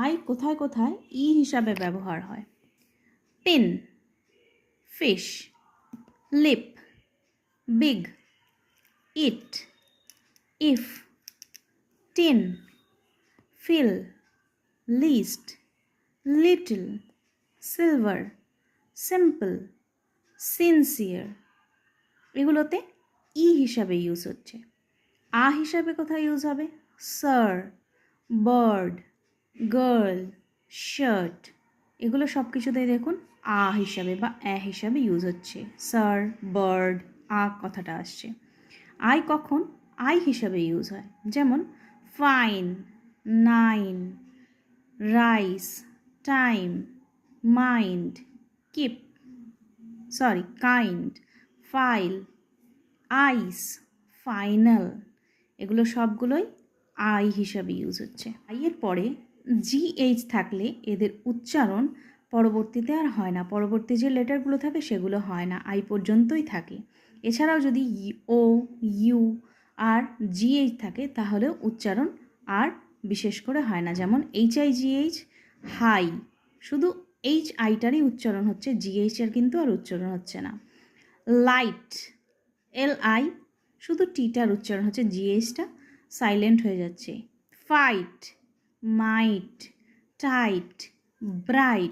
I কোথায় কোথায় ই হিসাবে ব্যবহার হয়? Pen, fish, lip, big, eat, if, tin, fill, list, little, silver, simple, sincere. এগুলোতে ই হিসাবে ইউজ হচ্ছে। আ হিসাবে কোথায় ইউজ হবে? Sir, bird, girl, shirt. এগুলো সব কিছুতেই দেখুন আ হিসাবে বা হিসাবে ইউজ হচ্ছে। স্যার, বার্ড, কথাটা আসছে। আই কখন আই হিসাবে ইউজ হয়? যেমন fine, nine, rice, time, mind, keep, kind, file, ice, final. এগুলো সবগুলোই আই হিসাবে ইউজ হচ্ছে। আইয়ের পরে জিএইচ থাকলে এদের উচ্চারণ পরবর্তীতে আর হয় না। পরবর্তী যে লেটারগুলো থাকে সেগুলো হয় না, আই পর্যন্তই থাকে। এছাড়াও যদি ও, ইউ আর জিএইচ থাকে তাহলে উচ্চারণ আর বিশেষ করে হয় না। যেমন HIGH, হাই, শুধু আইটারই উচ্চারণ হচ্ছে, জিএইচের কিন্তু আর উচ্চারণ হচ্ছে না। লাইট, LI, শুধু টিটার উচ্চারণ হচ্ছে, জিএইচটা সাইলেন্ট হয়ে যাচ্ছে। ফাইট, মাইট, টাইট, ব্রাইট,